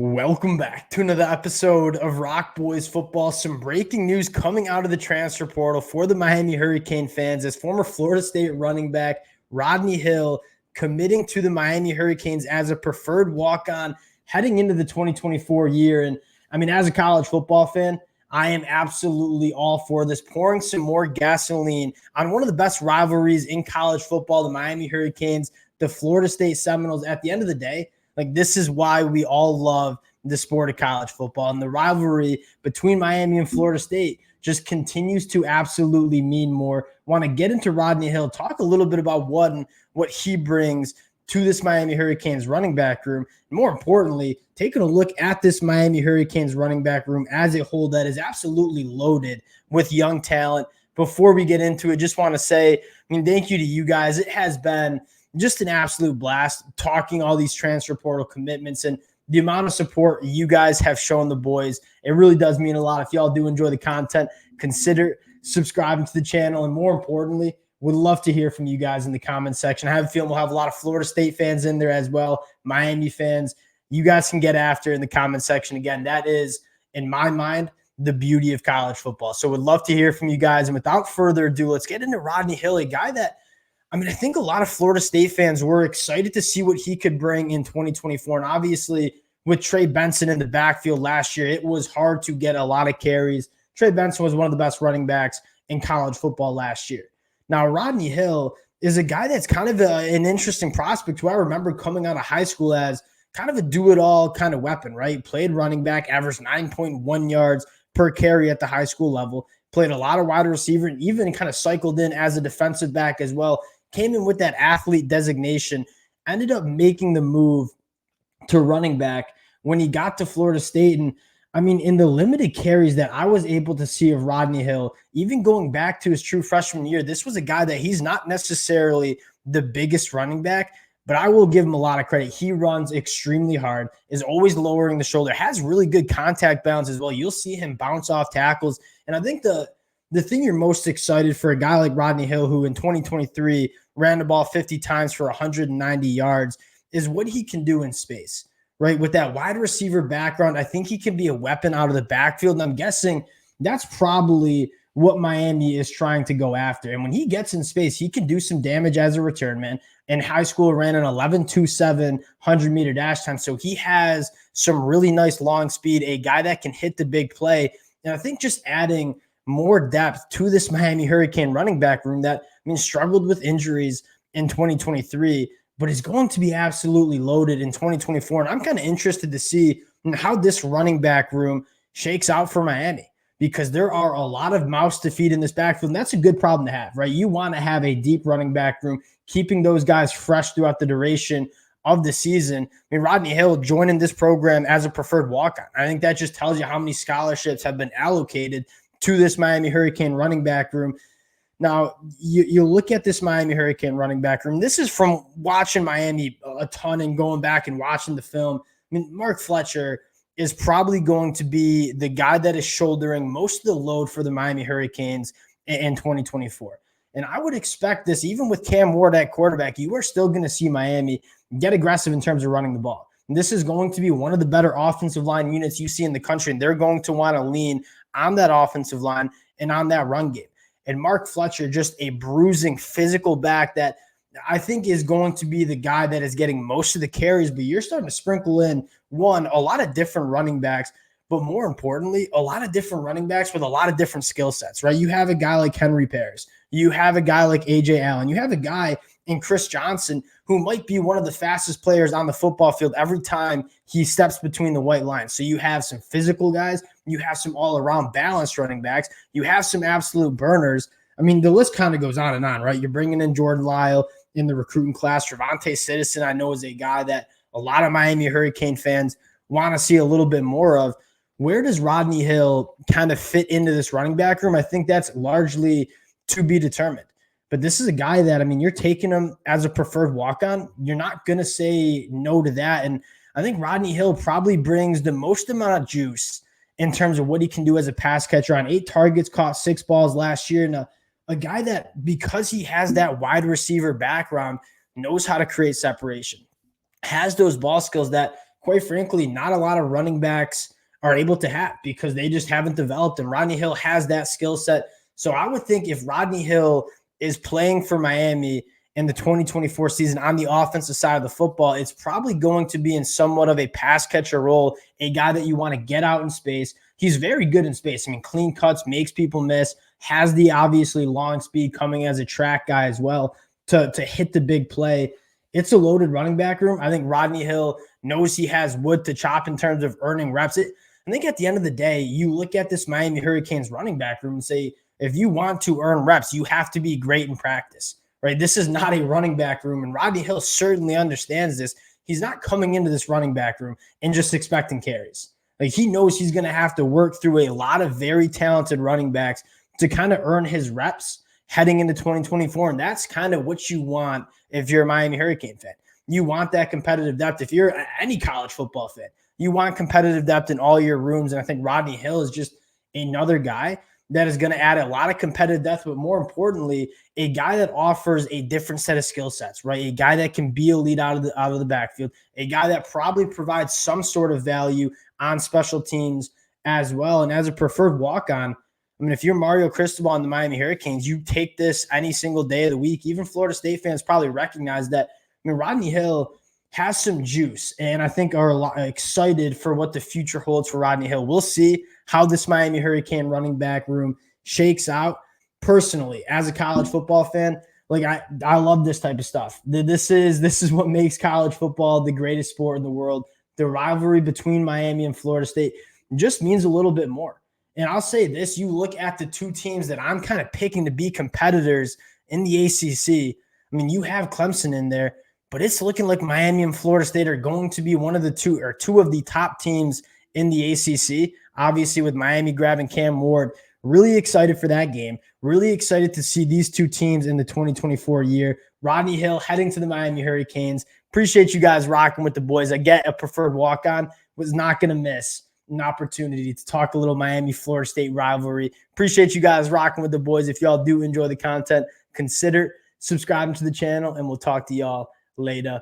Welcome back to another episode of Rock Boys Football. Some breaking news coming out of the transfer portal for the Miami Hurricane fans as former Florida State running back Rodney Hill committing to the Miami Hurricanes as a preferred walk-on heading into the 2024 year. And I mean, as a college football fan, I am absolutely all for this, pouring some more gasoline on one of the best rivalries in college football, the Miami Hurricanes, the Florida State Seminoles. At the end of the day, this is why we all love the sport of college football. And the rivalry between Miami and Florida State just continues to absolutely mean more. Want to get into Rodney Hill, talk a little bit about what he brings to this Miami Hurricanes running back room. And more importantly, taking a look at this Miami Hurricanes running back room as a whole that is absolutely loaded with young talent. Before we get into it, just want to say, thank you to you guys. It has been just an absolute blast talking all these transfer portal commitments and the amount of support you guys have shown the boys. It really does mean a lot. If y'all do enjoy the content, consider subscribing to the channel. And more importantly, would love to hear from you guys in the comments section. I have a feeling we'll have a lot of Florida State fans in there as well, Miami fans. You guys can get after in the comment section. Again, that is, in my mind, the beauty of college football. So would love to hear from you guys. And without further ado, let's get into Rodney Hill, a guy that, I think a lot of Florida State fans were excited to see what he could bring in 2024. And obviously, with Trey Benson in the backfield last year, it was hard to get a lot of carries. Trey Benson was one of the best running backs in college football last year. Now, Rodney Hill is a guy that's kind of an interesting prospect who I remember coming out of high school as kind of a do-it-all kind of weapon, right? Played running back, averaged 9.1 yards per carry at the high school level, played a lot of wide receiver, and even kind of cycled in as a defensive back as well. Came in with that athlete designation, ended up making the move to running back when he got to Florida State. And in the limited carries that I was able to see of Rodney Hill, even going back to his true freshman year, this was a guy that he's not necessarily the biggest running back, but I will give him a lot of credit. He runs extremely hard, is always lowering the shoulder, has really good contact balance as well. You'll see him bounce off tackles. And I think the thing you're most excited for a guy like Rodney Hill, who in 2023 ran the ball 50 times for 190 yards, is what he can do in space, right? With that wide receiver background, I think he can be a weapon out of the backfield. And I'm guessing that's probably what Miami is trying to go after. And when he gets in space, he can do some damage as a return man. In high school, ran an 11.27 100-meter dash time. So he has some really nice long speed, a guy that can hit the big play. And I think just adding more depth to this Miami Hurricane running back room that, struggled with injuries in 2023, but is going to be absolutely loaded in 2024. And I'm kind of interested to see how this running back room shakes out for Miami, because there are a lot of mouths to feed in this backfield. And that's a good problem to have, right? You want to have a deep running back room, keeping those guys fresh throughout the duration of the season. Rodney Hill joining this program as a preferred walk-on. I think that just tells you how many scholarships have been allocated to this Miami Hurricane running back room. Now, you look at this Miami Hurricane running back room. This is from watching Miami a ton and going back and watching the film. Mark Fletcher is probably going to be the guy that is shouldering most of the load for the Miami Hurricanes in 2024. And I would expect this, even with Cam Ward at quarterback, you are still going to see Miami get aggressive in terms of running the ball. And this is going to be one of the better offensive line units you see in the country, and they're going to want to lean on that offensive line and on that run game. And Mark Fletcher, just a bruising physical back that I think is going to be the guy that is getting most of the carries, but you're starting to sprinkle in, a lot of different running backs, but more importantly, a lot of different running backs with a lot of different skill sets, right? You have a guy like Henry Paris. You have a guy like A.J. Allen. You have a guy in Chris Johnson who might be one of the fastest players on the football field every time he steps between the white lines. So you have some physical guys. You have some all-around balanced running backs. You have some absolute burners. The list kind of goes on, right? You're bringing in Jordan Lyle in the recruiting class. Trevante Citizen, I know, is a guy that a lot of Miami Hurricane fans want to see a little bit more of. Where does Rodney Hill kind of fit into this running back room? I think that's largely to be determined. But this is a guy that, you're taking him as a preferred walk-on. You're not going to say no to that. And I think Rodney Hill probably brings the most amount of juice in terms of what he can do as a pass catcher. On 8 targets, caught 6 balls last year. And a guy that, because he has that wide receiver background, knows how to create separation, has those ball skills that, quite frankly, not a lot of running backs are able to have because they just haven't developed. And Rodney Hill has that skill set. So I would think if Rodney Hill is playing for Miami in the 2024 season on the offensive side of the football, it's probably going to be in somewhat of a pass catcher role, a guy that you want to get out in space. He's very good in space. I mean, clean cuts, makes people miss, has the obviously long speed coming as a track guy as well to hit the big play. It's a loaded running back room. I think Rodney Hill knows he has wood to chop in terms of earning reps. I think at the end of the day, you look at this Miami Hurricanes running back room and say, if you want to earn reps, you have to be great in practice, right? This is not a running back room, and Rodney Hill certainly understands this. He's not coming into this running back room and just expecting carries. Like, he knows he's going to have to work through a lot of very talented running backs to kind of earn his reps heading into 2024, and that's kind of what you want if you're a Miami Hurricane fan. You want that competitive depth. If you're any college football fan, you want competitive depth in all your rooms, and I think Rodney Hill is just another guy that is going to add a lot of competitive depth, but more importantly, a guy that offers a different set of skill sets, right? A guy that can be a lead out of the backfield, a guy that probably provides some sort of value on special teams as well. And as a preferred walk-on, I mean, if you're Mario Cristobal on the Miami Hurricanes, you take this any single day of the week. Even Florida State fans probably recognize that. I mean, Rodney Hill has some juice, and I think are a lot excited for what the future holds for Rodney Hill. We'll see how this Miami Hurricane running back room shakes out. Personally, as a college football fan, like I love this type of stuff. This is what makes college football the greatest sport in the world. The rivalry between Miami and Florida State just means a little bit more. And I'll say this, you look at the two teams that I'm kind of picking to be competitors in the ACC. I mean, you have Clemson in there, but it's looking like Miami and Florida State are going to be one of the two of the top teams in the ACC. Obviously, with Miami grabbing Cam Ward, really excited for that game. Really excited to see these two teams in the 2024 year. Rodney Hill heading to the Miami Hurricanes. Appreciate you guys rocking with the boys. I get a preferred walk-on. Was not going to miss an opportunity to talk a little Miami-Florida State rivalry. Appreciate you guys rocking with the boys. If y'all do enjoy the content, consider subscribing to the channel, and we'll talk to y'all later.